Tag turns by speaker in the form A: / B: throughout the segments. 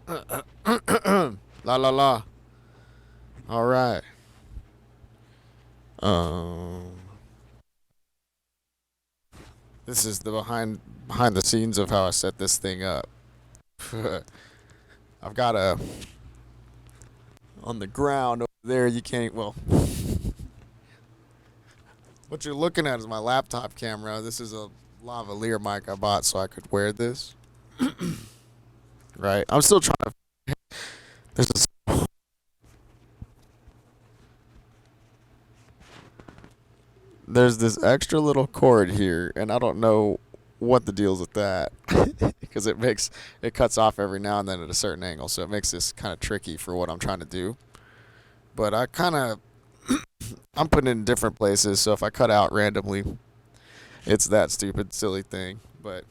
A: La la la. All right. Um, this is the behind the scenes of how I set this thing up. I've got a on the ground over there. You can't. Well, what you're looking at is my laptop camera. This is a lavalier mic I bought so I could wear this. Right. I'm still trying to. There's this, there's this extra little cord here, and I don't know what the deal's with that because it cuts off every now and then at a certain angle, so it makes this kind of tricky for what I'm trying to do. But I'm putting it in different places, so if I cut out randomly, it's that stupid silly thing. But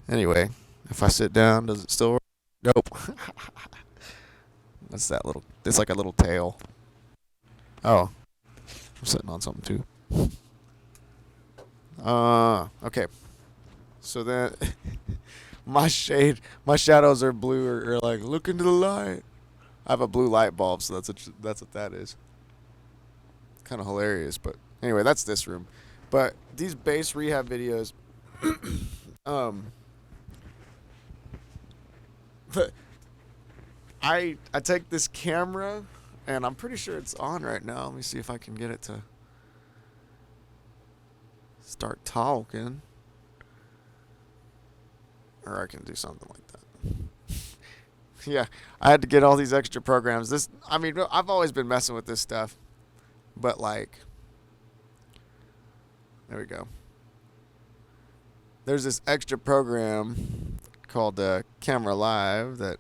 A: anyway, if I sit down, does it still work? Nope. That's that little. It's like a little tail. Oh, I'm sitting on something too. Okay. So then, my shadows are blue or like look into the light. I have a blue light bulb, so that's what that is. Kind of hilarious, but anyway, that's this room. But these base rehab videos, um, but I take this camera, and I'm pretty sure it's on right now. Let me see if I can get it to start talking, or I can do something like that. Yeah, I had to get all these extra programs. I mean, I've always been messing with this stuff, but like, there we go. There's this extra program called Camera Live that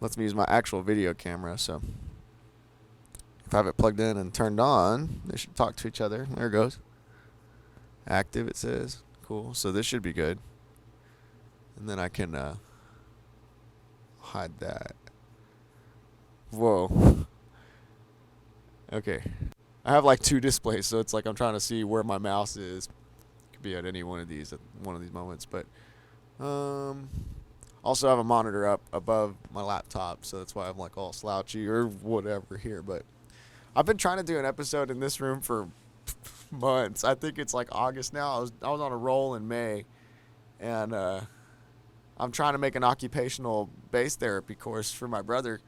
A: lets me use my actual video camera. So if I have it plugged in and turned on, they should talk to each other. There it goes. Active, it says. Cool. So this should be good. And then I can hide that. Whoa. Okay. I have like two displays, so it's like I'm trying to see where my mouse is. Could be at any one of these at one of these moments, but um also have a monitor up above my laptop, so that's why I'm like all slouchy or whatever here, but I've been trying to do an episode in this room for months. I think it's like August now. I was on a roll in May, and I'm trying to make an occupational bass therapy course for my brother,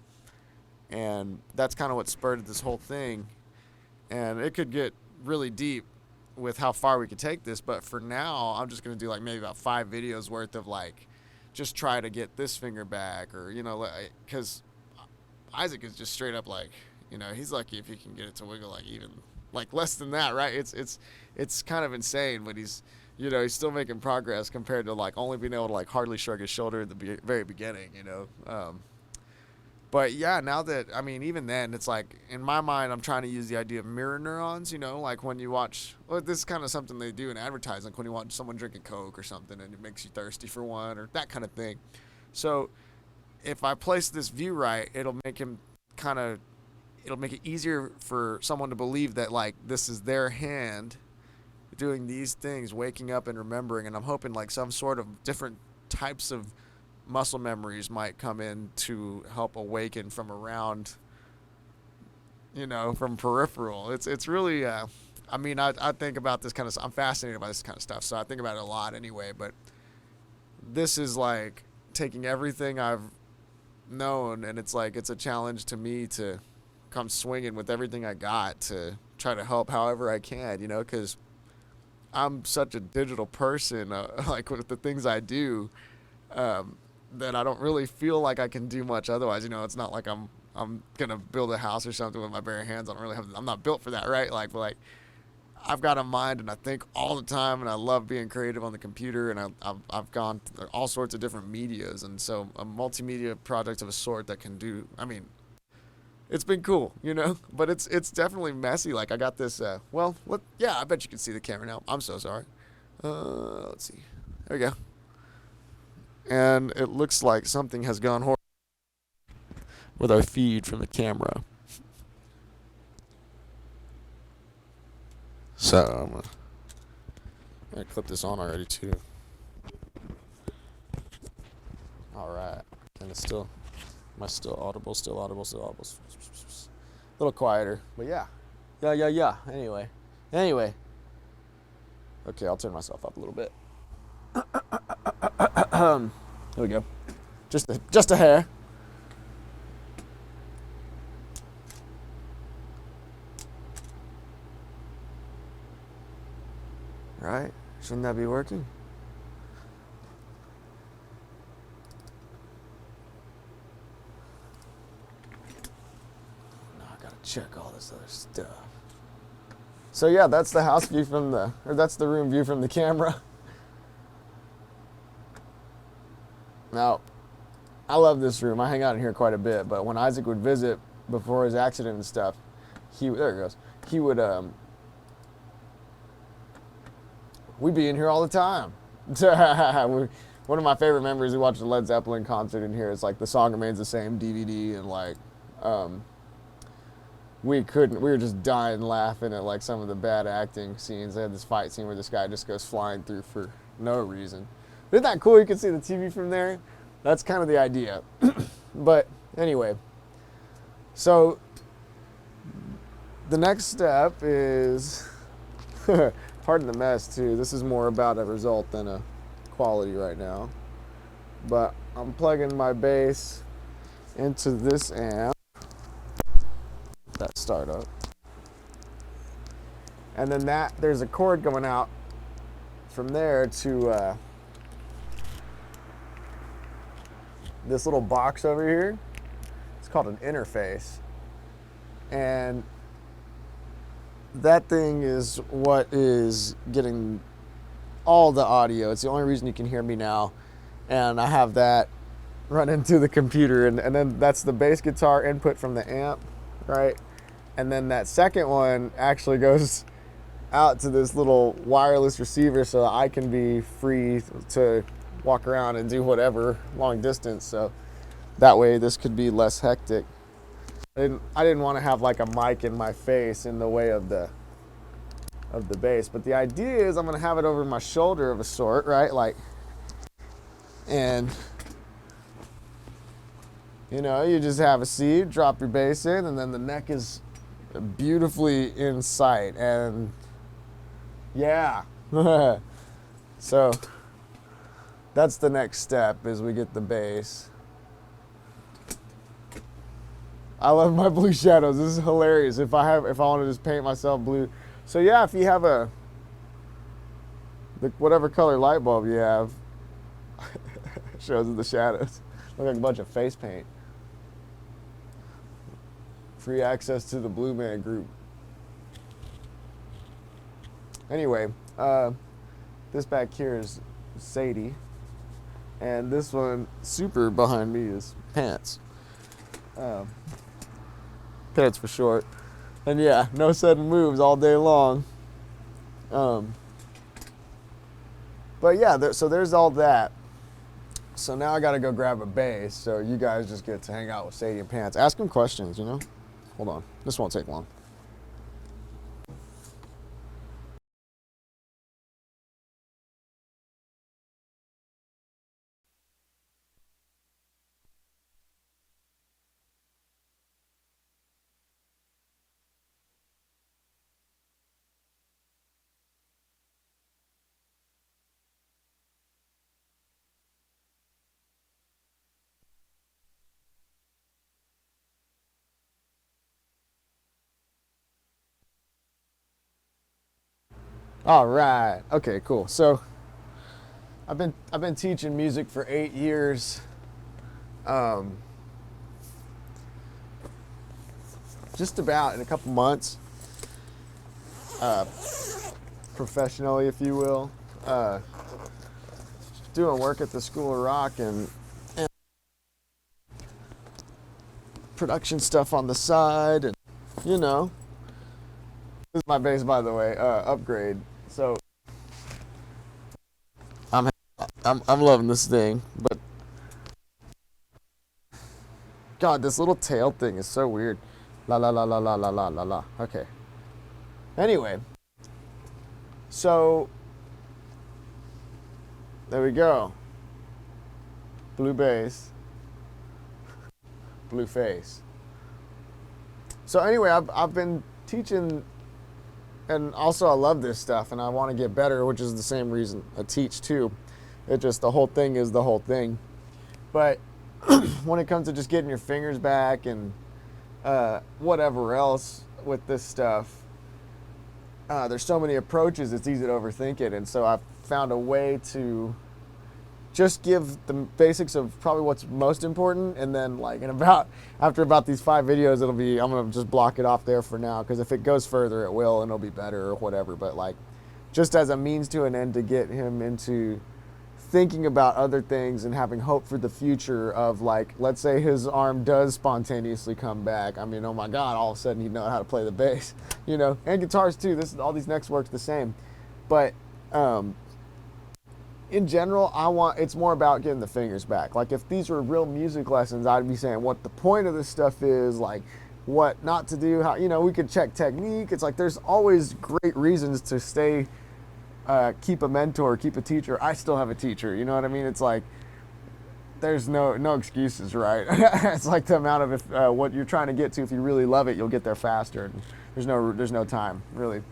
A: and that's kind of what spurred this whole thing. And it could get really deep with how far we could take this, but for now, I'm just gonna do like maybe about 5 videos worth of like, just try to get this finger back, or because Isaac is just straight up like, he's lucky if he can get it to wiggle like even like less than that, right? It's kind of insane, but he's still making progress compared to like only being able to like hardly shrug his shoulder at the very beginning. But yeah, now that, I mean, even then, it's like, in my mind, I'm trying to use the idea of mirror neurons, like when you watch, well, this is kind of something they do in advertising, like when you watch someone drink a Coke or something and it makes you thirsty for one, or that kind of thing. So if I place this view right, kind of, it'll make it easier for someone to believe that, like, this is their hand doing these things, waking up and remembering, and I'm hoping, like, some sort of different types of muscle memories might come in to help awaken from around, from peripheral. It's really, I mean, I think about this kind of, I'm fascinated by this kind of stuff, so I think about it a lot anyway, but this is like taking everything I've known, and it's like, it's a challenge to me to come swinging with everything I got to try to help however I can, because I'm such a digital person, like with the things I do, that I don't really feel like I can do much otherwise. It's not like I'm gonna build a house or something with my bare hands. I'm not built for that, right? Like I've got a mind and I think all the time, and I love being creative on the computer, and I've gone through all sorts of different medias, and so a multimedia project of a sort that can do. I mean, it's been cool, but it's definitely messy. Like I got this. Yeah, I bet you can see the camera now. I'm so sorry. Let's see. There we go. And it looks like something has gone horrible with our feed from the camera. So I'm gonna clip this on already too. All right, turn this it's still, am I still audible? Still audible, still audible. A little quieter, but yeah. Yeah. Anyway. Okay, I'll turn myself up a little bit. There we go. Just a hair. Right? Shouldn't that be working? No, I gotta check all this other stuff. So yeah, that's the house view that's the room view from the camera. Now, I love this room. I hang out in here quite a bit, but when Isaac would visit before his accident and stuff, there he goes. He would, we'd be in here all the time. One of my favorite memories, we watched a Led Zeppelin concert in here. It's like The Song Remains the Same DVD, and like, we were just dying laughing at like some of the bad acting scenes. They had this fight scene where this guy just goes flying through for no reason. Isn't that cool? You can see the TV from there. That's kind of the idea. But anyway, so the next step is, pardon the mess too. This is more about a result than a quality right now. But I'm plugging my bass into this amp. That startup. And then there's a cord going out from there to this little box over here. It's called an interface. And that thing is what is getting all the audio. It's the only reason you can hear me now. And I have that run into the computer. And then that's the bass guitar input from the amp, right? And then that second one actually goes out to this little wireless receiver so that I can be free to walk around and do whatever long distance. So that way this could be less hectic. I didn't want to have like a mic in my face in the way of the bass. But the idea is I'm going to have it over my shoulder of a sort, right? Like, and you know, you just have a seat, drop your bass in, and then the neck is beautifully in sight. And yeah. So that's the next step, is we get the bass. I love my blue shadows. This is hilarious. If I want to just paint myself blue. So yeah, if you have whatever color light bulb you have, shows the shadows. Look like a bunch of face paint. Free access to the Blue Man Group. Anyway, this back here is Sadie. And this one, super behind me, is Pants. Pants for short. And yeah, no sudden moves all day long. But yeah, so there's all that. So now I gotta go grab a bass, so you guys just get to hang out with Sadie and Pants. Ask them questions, you know? Hold on, this won't take long. All right. Okay, cool. So I've been teaching music for 8 years. Just about in a couple months. Professionally, if you will. Doing work at the School of Rock and production stuff on the side, and you know. This is my bass, by the way, upgrade. So I'm loving this thing, but God, this little tail thing is so weird. La la la la la la la la la. Okay. Anyway, so there we go. Blue bass. blue face. So anyway, I've been teaching, and also I love this stuff and I want to get better, which is the same reason I teach too. It just, the whole thing is the whole thing. But when it comes to just getting your fingers back and whatever else with this stuff, there's so many approaches, it's easy to overthink it. And so I've found a way to just give the basics of probably what's most important, and then like after about these 5 videos, I'm gonna just block it off there for now, because if it goes further it will and it'll be better or whatever. But like, just as a means to an end to get him into thinking about other things and having hope for the future of, like, let's say his arm does spontaneously come back. I mean, oh my God, all of a sudden he'd know how to play the bass, you know, and guitars too. All these necks works the same. But in general, it's more about getting the fingers back. Like, if these were real music lessons, I'd be saying what the point of this stuff is, like what not to do, how, you know, we could check technique. It's like, there's always great reasons to stay, keep a mentor, keep a teacher. I still have a teacher, you know what I mean? It's like, there's no excuses, right? It's like the amount of what you're trying to get to. If you really love it, you'll get there faster. There's no time, really.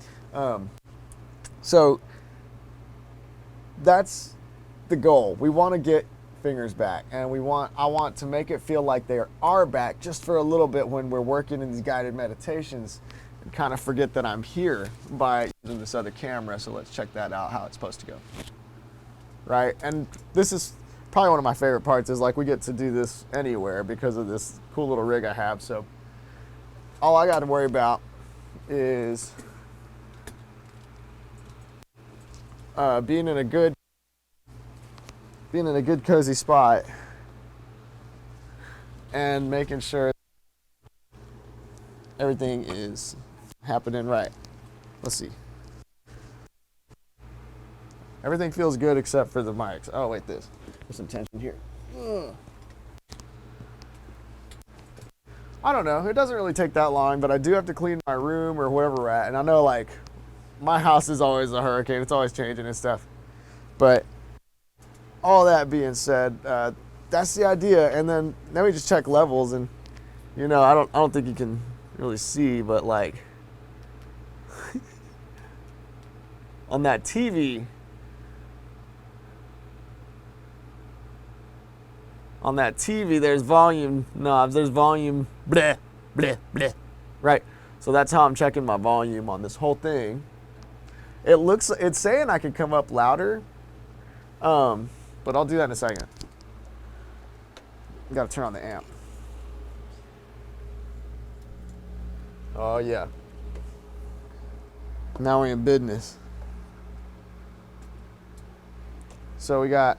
A: So that's the goal. We want to get fingers back, and I want to make it feel like they are back just for a little bit when we're working in these guided meditations, and kind of forget that I'm here by using this other camera. So let's check that out, how it's supposed to go. Right? And this is probably one of my favorite parts, is like we get to do this anywhere because of this cool little rig I have. So all I got to worry about is being in a good cozy spot and making sure everything is happening right. Let's see. Everything feels good except for the mics. Oh wait, there's some tension here. Ugh. I don't know. It doesn't really take that long, but I do have to clean my room or wherever we're at. And I know, like, my house is always a hurricane. It's always changing and stuff. But all that being said, that's the idea. And then we just check levels, and you know, I don't think you can really see, but like on that TV, there's volume knobs, there's volume, bleh, bleh, bleh, right? So that's how I'm checking my volume on this whole thing. It's saying I could come up louder, but I'll do that in a second. Got to turn on the amp. Oh yeah. Now we're in business. So we got,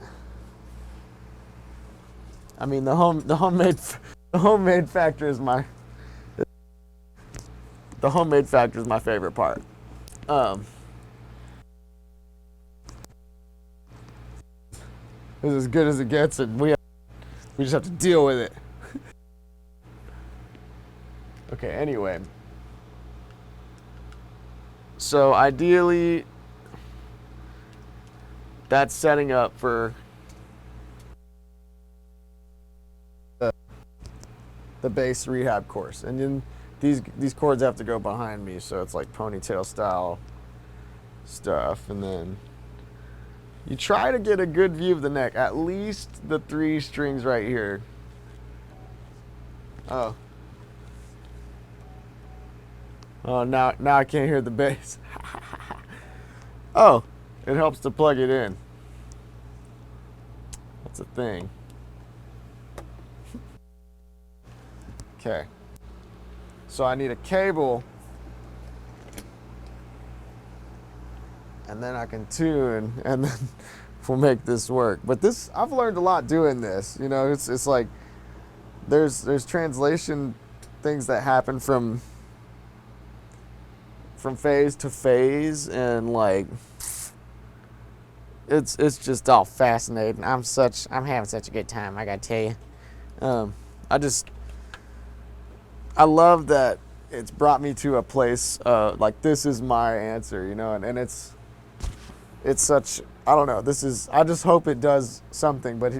A: I mean, the homemade factor is my favorite part. This is as good as it gets, and we just have to deal with it. Okay, anyway. So ideally, that's setting up for the bass rehab course. And then these chords have to go behind me, so it's like ponytail style stuff. And then you try to get a good view of the neck, at least the 3 strings right here. Oh, now I can't hear the bass. Oh, it helps to plug it in. That's a thing. Okay. So I need a cable, and then I can tune, and then we'll make this work. But this, I've learned a lot doing this. You know, it's like there's translation things that happen from phase to phase, and like it's just all fascinating. I'm having such a good time, I gotta tell you. I love that it's brought me to a place like, this is my answer, you know, and it's such, I don't know, I just hope it does something. But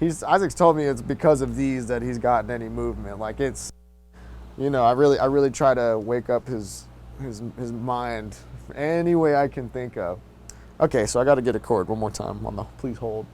A: Isaac's told me it's because of these that he's gotten any movement. Like it's, you know, I really try to wake up his mind any way I can think of. Okay, so I got to get a chord one more time on the please hold.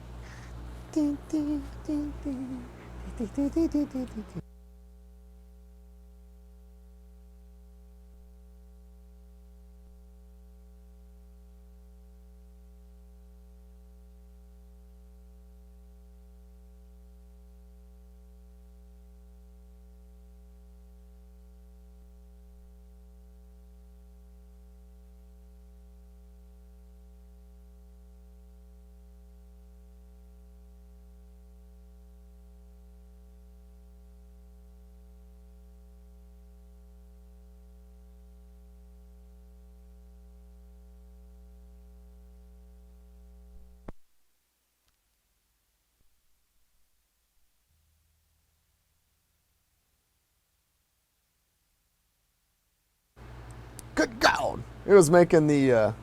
A: Good God! It was making the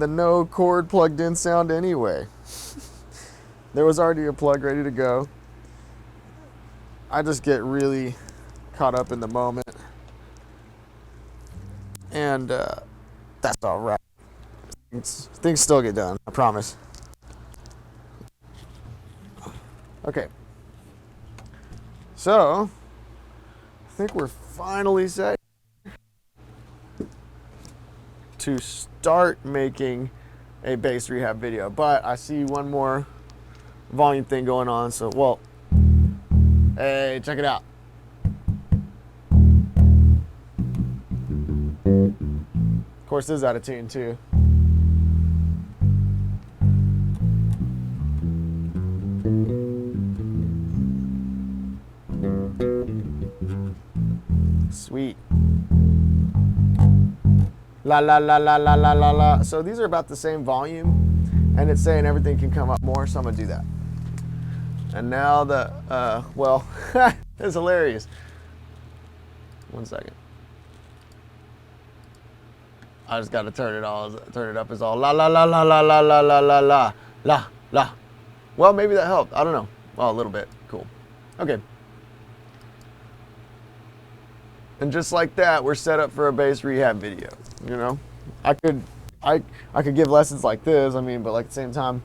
A: no cord plugged in sound anyway. There was already a plug ready to go. I just get really caught up in the moment, and that's all right. Things still get done, I promise. Okay. So, I think we're finally set to start making a bass rehab video, but I see one more volume thing going on, so, well, hey, check it out. Of course, this is out of tune too. Sweet. La la la la la la la la. So these are about the same volume, and it's saying everything can come up more, so I'm gonna do that. And now the well, it's hilarious. 1 second. I just gotta turn it up as all la la la la la la la la la la la la. Well, maybe that helped. I don't know. Well, a little bit. Cool. Okay. And just like that, we're set up for a bass rehab video. You know, I could give lessons like this. I mean, but like at the same time,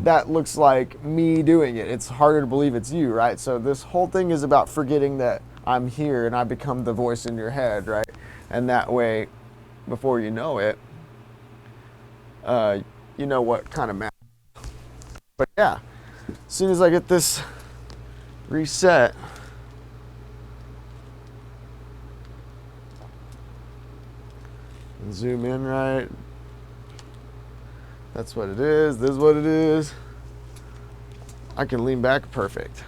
A: that looks like me doing it. It's harder to believe it's you, right? So this whole thing is about forgetting that I'm here and I become the voice in your head, right? And that way, before you know it, you know what kind of matters. But yeah, as soon as I get this reset, zoom in right. That's what it is. This is what it is. I can lean back perfect.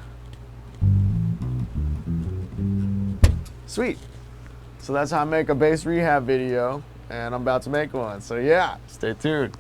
A: Sweet. So that's how I make a bass rehab video, and I'm about to make one. So yeah, stay tuned.